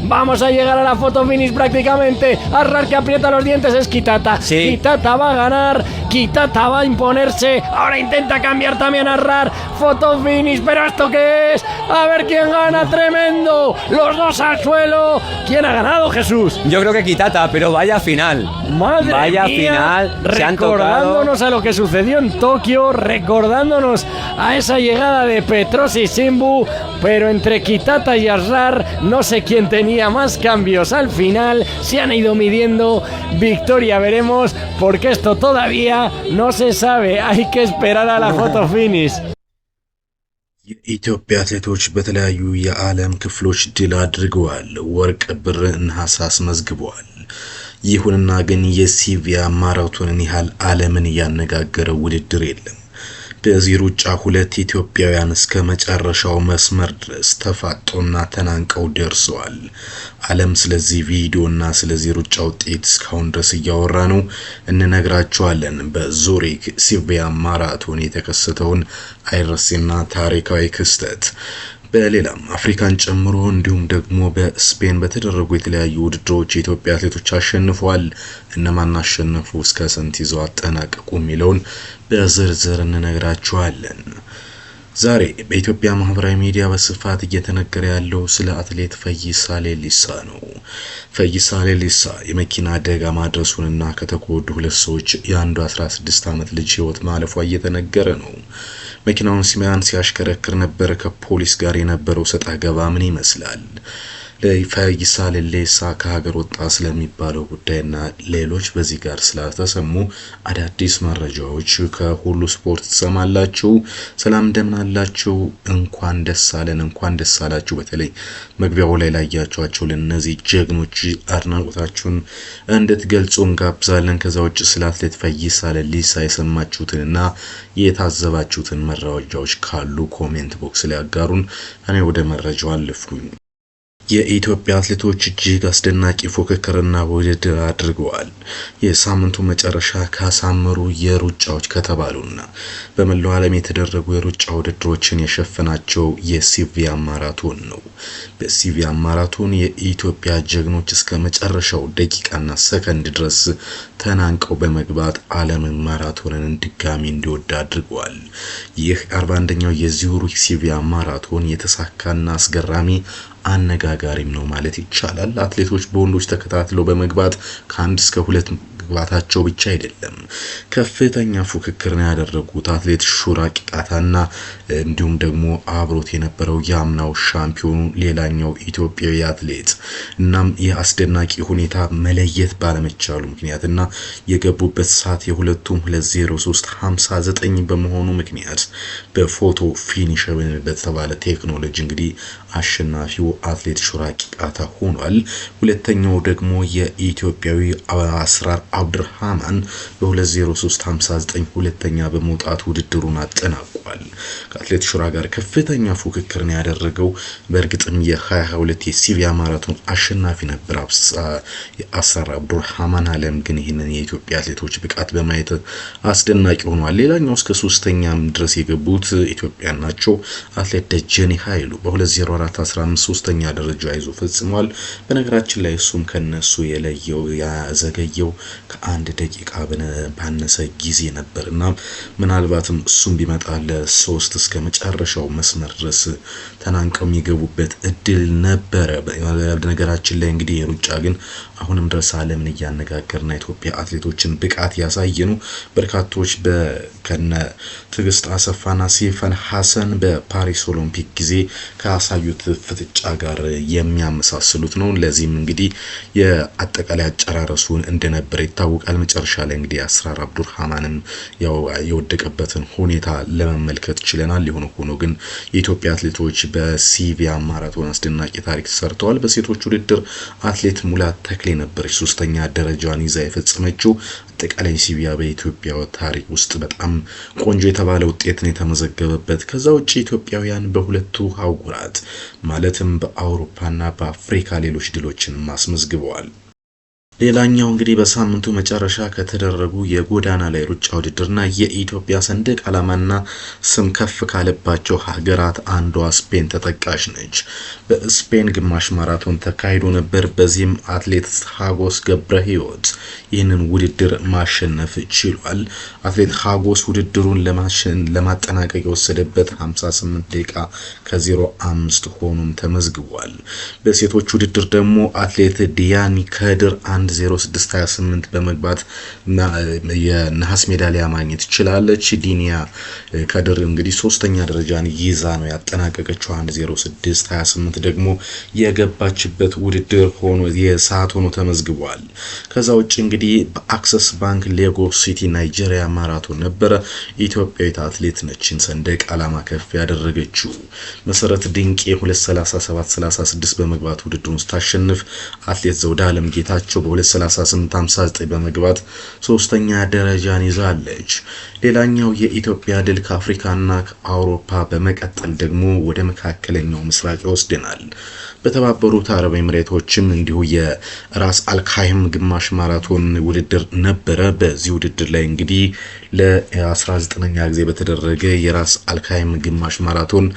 Vamos a llegar a la foto finish prácticamente. Arrar que aprieta los dientes es Kitata. Sí. Kitata va a ganar. Kitata va a imponerse. Ahora intenta cambiar también Arrar. Foto finish, pero ¿esto qué es? A ver quién gana, tremendo. Los dos al suelo. ¿Quién ha ganado, Jesús? Yo creo que Kitata, pero vaya final. Madre vaya mía, final. Se han recordándonos tocado. a lo que sucedió en Tokio, recordándonos a esa llegada de Petrosi Simbu, pero entre Kitata y Arrar no sé quién tenía más cambios. Al final se han ido midiendo. Victoria veremos, porque esto todavía no se sabe. Hay que esperar a la foto finish. የኢትዮጵያ አትሌቶች በተለያዩ የዓለም ክፍሎች ድል አድርገዋል። ወርቅ፣ ብር፣ ነሐስ አስመዝግበዋል። ይሁንና ግን የሲቪያ ማራቶንን ያህል ዓለምን ያነጋገረ ውድድር የለም። በዚህ ሩጫ ሁለት ኢትዮጵያውያን እስከ መጨረሻው መስመር ድረስ ተፋጦና ተናንቀው ደርሰዋል። ዓለም ስለዚህ ቪዲዮና ስለዚህ ሩጫ ውጤት እስካሁን ድረስ እያወራ ነው። እንነግራችኋለን በዙሪክ ሲቪያ ማራቶን የተከሰተውን አይረሴና ታሪካዊ ክስተት። በሌላም አፍሪካን ጨምሮ እንዲሁም ደግሞ በስፔን በተደረጉ የተለያዩ ውድድሮች የኢትዮጵያ አትሌቶች አሸንፈዋል። እነማን አሸነፉ፣ እስከ ስንት ይዘው አጠናቀቁ የሚለውን በዝርዝር እንነግራችኋለን። ዛሬ በኢትዮጵያ ማህበራዊ ሚዲያ በስፋት እየተነገረ ያለው ስለ አትሌት ፈይሳ ሌሊሳ ነው። ፈይሳ ሌሊሳ የመኪና አደጋ ማድረሱንና ከተጎዱ ሁለት ሰዎች የአንዱ 16 ዓመት ልጅ ህይወት ማለፏ እየተነገረ ነው። መኪናውን ሲያሽከረክር ነበር። ከፖሊስ ጋር የነበረው ሰጣ ገባ ምን ይመስላል? ለፈይሳ ሌሊሳ ከሀገር ወጣ ስለሚባለው ጉዳይና ሌሎች በዚህ ጋር ስላልተሰሙ አዳዲስ መረጃዎች ከሁሉ ስፖርት ተሰማላችሁ። ሰላም እንደምን አላችሁ? እንኳን ደስ አለን፣ እንኳን ደስ አላችሁ። በተለይ መግቢያው ላይ ላያችኋቸው ለነዚህ ጀግኖች አድናቆታችሁን እንድትገልጹ እንጋብዛለን። ከዛ ውጭ ስለ አትሌት ፈይሳ ሌሊሳ የሰማችሁትንና የታዘባችሁትን መረጃዎች ካሉ ኮሜንት ቦክስ ላይ አጋሩን። እኔ ወደ መረጃው አለፍኩኝ። የኢትዮጵያ አትሌቶች እጅግ አስደናቂ ፉክክርና ውድድር አድርገዋል። የሳምንቱ መጨረሻ ካሳመሩ የሩጫዎች ከተባሉና በመላው ዓለም የተደረጉ የሩጫ ውድድሮችን የሸፈናቸው የሲቪያ ማራቶን ነው። በሲቪያ ማራቶን የኢትዮጵያ ጀግኖች እስከ መጨረሻው ደቂቃና ሰከንድ ድረስ ተናንቀው በመግባት ዓለምን ማራቶንን ድጋሚ እንዲወድ አድርገዋል። ይህ 41ኛው የዙሪክ ሲቪያ ማራቶን የተሳካና አስገራሚ አነጋጋሪም ነው ማለት ይቻላል። አትሌቶች በወንዶች ተከታትለው በመግባት ከ1 እስከ 2 መግባታቸው ብቻ አይደለም፣ ከፍተኛ ፉክክርን ያደረጉት አትሌት ሹራ ቂጣታና እንዲሁም ደግሞ አብሮት የነበረው የአምናው ሻምፒዮኑ ሌላኛው ኢትዮጵያዊ አትሌት። እናም የአስደናቂ ሁኔታ መለየት ባለመቻሉ ምክንያትና የገቡበት ሰዓት የሁለቱም 2:03:59 በመሆኑ ምክንያት በፎቶ ፊኒሽ በተባለ ቴክኖሎጂ እንግዲህ አሸናፊው አትሌት ሹራ ቂጣታ ሆኗል። ሁለተኛው ደግሞ የኢትዮጵያዊ አስራር አብዱራህማን በ2:03:59 ሁለተኛ በመውጣት ውድድሩን አጠናቋል። ከአትሌት ሹራ ጋር ከፍተኛ ፉክክርን ያደረገው በእርግጥም የ2022 የሲቪያ ማራቶን አሸናፊ ነበር አስራር አብዱራህማን። ዓለም ግን ይህንን የኢትዮጵያ አትሌቶች ብቃት በማየት አስደናቂ ሆኗል። ሌላኛው እስከ 3ኛም ድረስ የገቡት ኢትዮጵያን ናቸው። አትሌት ደጀኔ ኃይሉ በ2:04:15 3ኛ ደረጃ ይዞ ፈጽሟል። በነገራችን ላይ እሱም ከነሱ የለየው ያዘገየው ከ1 ደቂቃ ባነሰ ጊዜ ነበርና ምናልባትም እሱም ቢመጣ ለ3 እስከ መጨረሻው መስመር ድረስ ተናንቀው የሚገቡበት እድል ነበረ። በነገራችን ላይ እንግዲህ የሩጫ ግን አሁንም ድረስ ዓለምን እያነጋገርና ኢትዮጵያ አትሌቶችን ብቃት ያሳየኑ በርካቶች በከነ ትግስት አሰፋና ሲፈን ሐሰን በፓሪስ ኦሎምፒክ ጊዜ ካሳዩት ፍጥጫ ጋር የሚያመሳስሉት ነው። ለዚህም እንግዲህ የአጠቃላይ አጨራረሱን እንደነበር ይታወቃል። መጨረሻ ላይ እንግዲህ አስራር አብዱራህማንም ያው የወደቀበትን ሁኔታ ለመመልከት ችለናል። ሆኖ ግን የኢትዮጵያ አትሌቶች በሲቪያ ማራቶን አስደናቂ ታሪክ ሰርተዋል። በሴቶች ውድድር አትሌት ሙላት ተክሌ ነበረች 3ኛ ደረጃን ይዛ የፈጸመችው። አጠቃላይ ሲቪያ በኢትዮጵያ ታሪክ ውስጥ በጣም ቆንጆ የተባለ ውጤትን የተመዘገበበት። ከዛ ውጪ ኢትዮጵያውያን በሁለቱ አህጉራት ማለትም በአውሮፓና በአፍሪካ ሌሎች ድሎችን ማስመዝግበዋል። ሌላኛው እንግዲህ በሳምንቱ መጨረሻ ከተደረጉ የጎዳና ላይ ሩጫ ውድድርና የኢትዮጵያ ሰንደቅ ዓላማና ስም ከፍ ካለባቸው ሀገራት አንዷ ስፔን ተጠቃሽ ነች። በስፔን ግማሽ ማራቶን ተካሂዶ ነበር። በዚህም አትሌት ሀጎስ ገብረ ሕይወት ይህንን ውድድር ማሸነፍ ችሏል። አትሌት ሀጎስ ውድድሩን ለማጠናቀቅ የወሰደበት 58 ደቂቃ ከ05 ሆኖም ተመዝግቧል። በሴቶች ውድድር ደግሞ አትሌት ዲያኒ ከድር 1:06:28 በመግባት የነሐስ ሜዳሊያ ማግኘት ችላለች። ዲኒያ ከድር እንግዲህ ሶስተኛ ደረጃን ይዛ ነው ያጠናቀቀችው። 1:06:28 ደግሞ የገባችበት ውድድር ሆኖ የሰዓት ሆኖ ተመዝግቧል። ከዛ ውጭ እንግዲህ በአክሰስ ባንክ ሌጎስ ሲቲ ናይጄሪያ ማራቶን ነበረ። ኢትዮጵያዊት አትሌት ነችን ሰንደቅ ዓላማ ከፍ ያደረገችው። መሰረት ድንቄ 2:37:36 በመግባት ውድድሩን ስታሸንፍ አትሌት ዘውዳለም ጌታቸው በ2:38:59 በመግባት ሶስተኛ ደረጃን ይዛለች። ሌላኛው የኢትዮጵያ ድል ከአፍሪካና ከአውሮፓ በመቀጠል ደግሞ ወደ መካከለኛው ምስራቅ ይወስደናል። በተባበሩት አረብ ኤሚሬቶችም እንዲሁ የራስ አልካይም ግማሽ ማራቶን ውድድር ነበረ። በዚህ ውድድር ላይ እንግዲህ ለ19ኛ ጊዜ በተደረገ የራስ አልካይም ግማሽ ማራቶን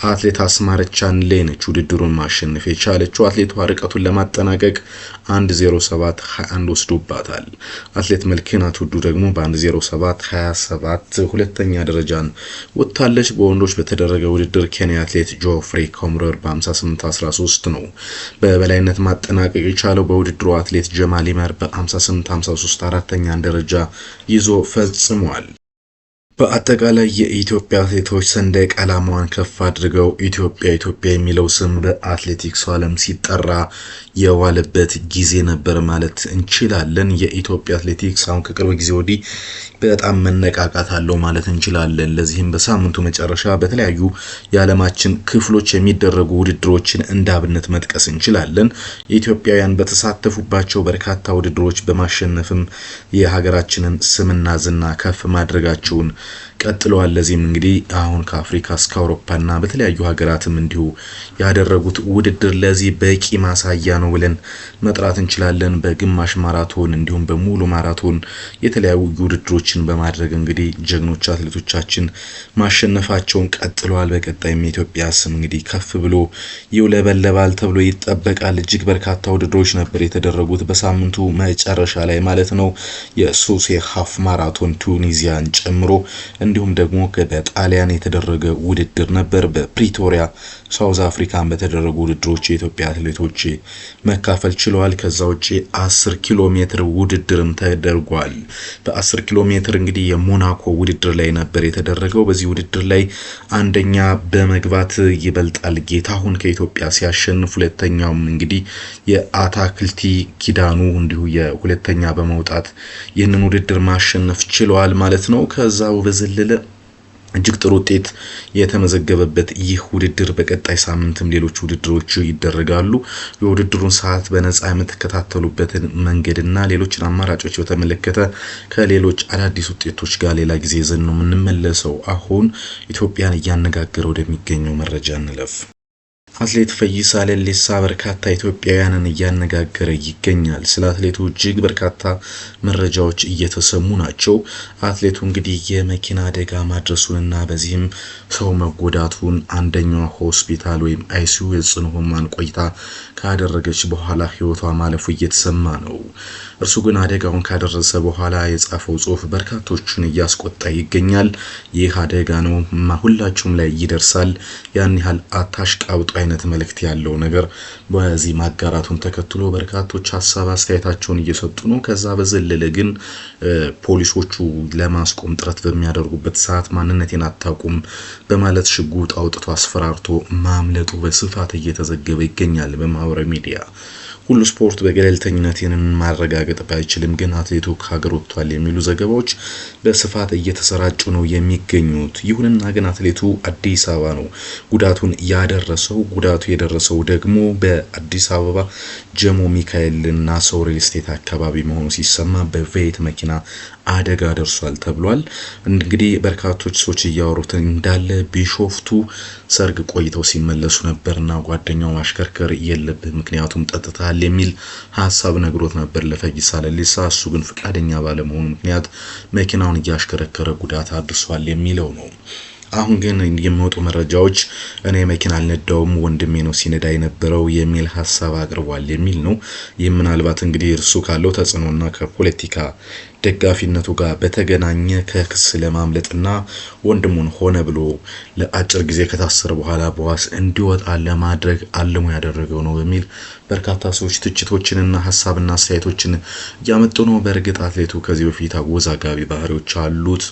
አትሌት አስማረች አንሌ ነች ውድድሩን ማሸነፍ የቻለችው። አትሌቷ ርቀቱን ለማጠናቀቅ 1:07:21 ወስዶባታል። አትሌት መልክናት ውዱ ደግሞ በ1:07:27 ሁለተኛ ደረጃን ወጥታለች። በወንዶች በተደረገ ውድድር ኬንያ አትሌት ጆፍሪ ኮምረር በ58:13 ነው በበላይነት ማጠናቀቅ የቻለው። በውድድሩ አትሌት ጀማል ይመር በ58:53 አራተኛ ደረጃ ይዞ ፈጽሟል። በአጠቃላይ የኢትዮጵያ አትሌቶች ሰንደቅ ዓላማዋን ከፍ አድርገው ኢትዮጵያ የሚለው ስም በአትሌቲክስ ዓለም ሲጠራ የዋለበት ጊዜ ነበር ማለት እንችላለን። የኢትዮጵያ አትሌቲክስ አሁን ከቅርብ ጊዜ ወዲህ በጣም መነቃቃት አለው ማለት እንችላለን። ለዚህም በሳምንቱ መጨረሻ በተለያዩ የዓለማችን ክፍሎች የሚደረጉ ውድድሮችን እንዳብነት መጥቀስ እንችላለን። ኢትዮጵያውያን በተሳተፉባቸው በርካታ ውድድሮች በማሸነፍም የሀገራችንን ስምና ዝና ከፍ ማድረጋቸውን ቀጥለዋል። ለዚህም እንግዲህ አሁን ከአፍሪካ እስከ አውሮፓና በተለያዩ ሀገራትም እንዲሁ ያደረጉት ውድድር ለዚህ በቂ ማሳያ ነው ብለን መጥራት እንችላለን። በግማሽ ማራቶን እንዲሁም በሙሉ ማራቶን የተለያዩ ውድድሮችን በማድረግ እንግዲህ ጀግኖች አትሌቶቻችን ማሸነፋቸውን ቀጥለዋል። በቀጣይም የኢትዮጵያ ስም እንግዲህ ከፍ ብሎ ይውለበለባል ተብሎ ይጠበቃል። እጅግ በርካታ ውድድሮች ነበር የተደረጉት በሳምንቱ መጨረሻ ላይ ማለት ነው። የሱሴ ሃፍ ማራቶን ቱኒዚያን ጨምሮ እንዲሁም ደግሞ በጣሊያን የተደረገ ውድድር ነበር። በፕሪቶሪያ ሳውዝ አፍሪካን በተደረጉ ውድድሮች የኢትዮጵያ አትሌቶች መካፈል ችለዋል። ከዛ ውጪ 10 ኪሎ ሜትር ውድድርም ተደርጓል። በ10 ኪሎ ሜትር እንግዲህ የሞናኮ ውድድር ላይ ነበር የተደረገው። በዚህ ውድድር ላይ አንደኛ በመግባት ይበልጣል ጌታሁን ከኢትዮጵያ ሲያሸንፍ፣ ሁለተኛውም እንግዲህ የአታክልቲ ኪዳኑ እንዲሁ የሁለተኛ በመውጣት ይህንን ውድድር ማሸነፍ ችለዋል ማለት ነው። ከዛው በዘለለ እጅግ ጥሩ ውጤት የተመዘገበበት ይህ ውድድር በቀጣይ ሳምንትም ሌሎች ውድድሮች ይደረጋሉ። የውድድሩን ሰዓት በነጻ የምትከታተሉበትን መንገድና ሌሎችን አማራጮች በተመለከተ ከሌሎች አዳዲስ ውጤቶች ጋር ሌላ ጊዜ ይዘን ነው የምንመለሰው። አሁን ኢትዮጵያን እያነጋገረ ወደሚገኘው መረጃ እንለፍ። አትሌት ፈይሳ ሌሊሳ በርካታ ኢትዮጵያውያንን እያነጋገረ ይገኛል። ስለ አትሌቱ እጅግ በርካታ መረጃዎች እየተሰሙ ናቸው። አትሌቱ እንግዲህ የመኪና አደጋ ማድረሱንና በዚህም ሰው መጎዳቱን አንደኛው ሆስፒታል ወይም አይሲዩ የጽኑ ህሙማን ቆይታ ካደረገች በኋላ ህይወቷ ማለፉ እየተሰማ ነው። እርሱ ግን አደጋውን ካደረሰ በኋላ የጻፈው ጽሁፍ በርካቶችን እያስቆጣ ይገኛል። ይህ አደጋ ነው፣ ሁላችሁም ላይ ይደርሳል፣ ያን ያህል አታሽቃብጡ አይነት መልእክት ያለው ነገር በዚህ ማጋራቱን ተከትሎ በርካቶች ሀሳብ አስተያየታቸውን እየሰጡ ነው። ከዛ በዘለለ ግን ፖሊሶቹ ለማስቆም ጥረት በሚያደርጉበት ሰዓት ማንነቴን አታውቁም በማለት ሽጉጥ አውጥቶ አስፈራርቶ ማምለጡ በስፋት እየተዘገበ ይገኛል በማህበራዊ ሚዲያ። ሁሉ ስፖርት በገለልተኝነት ይህንን ማረጋገጥ ባይችልም ግን አትሌቱ ከሀገር ወጥቷል የሚሉ ዘገባዎች በስፋት እየተሰራጩ ነው የሚገኙት። ይሁንና ግን አትሌቱ አዲስ አበባ ነው ጉዳቱን ያደረሰው። ጉዳቱ የደረሰው ደግሞ በአዲስ አበባ ጀሞ ሚካኤልና ሰው ሪል ስቴት አካባቢ መሆኑ ሲሰማ በቬት መኪና አደጋ ደርሷል ተብሏል። እንግዲህ በርካቶች ሰዎች እያወሩት እንዳለ ቢሾፍቱ ሰርግ ቆይተው ሲመለሱ ነበርና ጓደኛው ማሽከርከር የለብህ ምክንያቱም ጠጥታል የሚል ሐሳብ ነግሮት ነበር ለፈይሳ ለሊሳ። እሱ ግን ፍቃደኛ ባለመሆኑ ምክንያት መኪናውን እያሽከረከረ ጉዳት አድርሷል የሚለው ነው። አሁን ግን የሚወጡ መረጃዎች እኔ መኪና አልነዳውም ወንድሜ ነው ሲነዳ የነበረው የሚል ሐሳብ አቅርቧል የሚል ነው። ይህ ምናልባት እንግዲህ እርሱ ካለው ተጽዕኖና ከፖለቲካ ደጋፊነቱ ጋር በተገናኘ ከክስ ለማምለጥና ወንድሙን ሆነ ብሎ ለአጭር ጊዜ ከታሰረ በኋላ በዋስ እንዲወጣ ለማድረግ አልሞ ያደረገው ነው በሚል በርካታ ሰዎች ትችቶችንና ሐሳብና አስተያየቶችን ያመጡ ነው። በእርግጥ አትሌቱ ከዚህ በፊት አወዛጋቢ ባህሪዎች አሉት።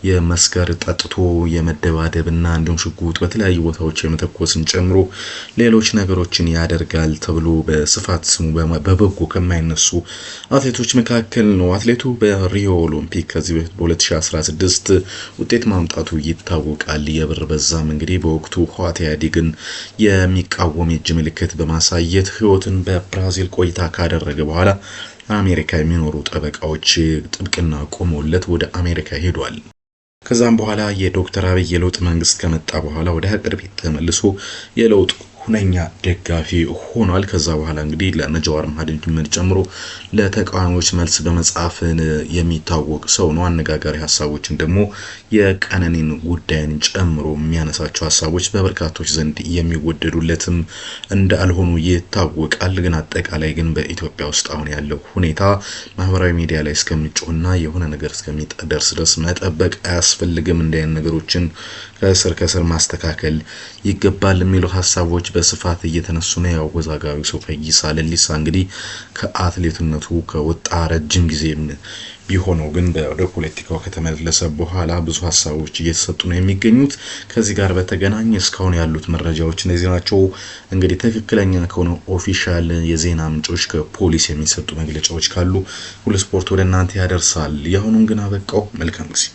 የመስከር ጠጥቶ የመደባደብና እንዲሁም ሽጉጥ በተለያዩ ቦታዎች የመተኮስን ጨምሮ ሌሎች ነገሮችን ያደርጋል ተብሎ በስፋት ስሙ በበጎ ከማይነሱ አትሌቶች መካከል ነው። አትሌቱ በሪዮ ኦሎምፒክ ከዚህ በፊት በ2016 ውጤት ማምጣቱ ይታወቃል። የብር በዛም እንግዲህ በወቅቱ ህወሓት ኢህአዴግን የሚቃወም የእጅ ምልክት በማሳየት ህይወትን በብራዚል ቆይታ ካደረገ በኋላ አሜሪካ የሚኖሩ ጠበቃዎች ጥብቅና ቆመውለት ወደ አሜሪካ ሄዷል። ከዛም በኋላ የዶክተር አብይ የለውጥ መንግስት ከመጣ በኋላ ወደ ሀገር ቤት ተመልሶ የለውጥ ሁነኛ ደጋፊ ሆኗል። ከዛ በኋላ እንግዲህ ለነጃዋር መሐመድን ጨምሮ ለተቃዋሚዎች መልስ በመጻፍ የሚታወቅ ሰው ነው። አነጋጋሪ ሐሳቦችን ደግሞ የቀነኒን ጉዳይን ጨምሮ የሚያነሳቸው ሐሳቦች በበርካቶች ዘንድ የሚወደዱለትም እንዳልሆኑ ይታወቃል። ግን አጠቃላይ ግን በኢትዮጵያ ውስጥ አሁን ያለው ሁኔታ ማህበራዊ ሚዲያ ላይ እስከሚጮህና የሆነ ነገር እስከሚደርስ ድረስ መጠበቅ አያስፈልግም። እንደ አይነት ነገሮችን ከስር ማስተካከል ይገባል የሚሉ ሐሳቦች በስፋት እየተነሱ ነው። ያወዛጋቢው ሰው ፈይሳ ለሊሳ እንግዲህ ከአትሌትነቱ ከወጣ ረጅም ጊዜ ቢሆነው ግን ወደ ፖለቲካው ከተመለሰ በኋላ ብዙ ሐሳቦች እየተሰጡ ነው የሚገኙት። ከዚህ ጋር በተገናኘ እስካሁን ያሉት መረጃዎች እነዚህ ናቸው። እንግዲህ ትክክለኛ ከሆነ ኦፊሻል የዜና ምንጮች ከፖሊስ የሚሰጡ መግለጫዎች ካሉ ሁሉ ስፖርት ወደ እናንተ ያደርሳል። የአሁኑን ግን አበቃው። መልካም ጊዜ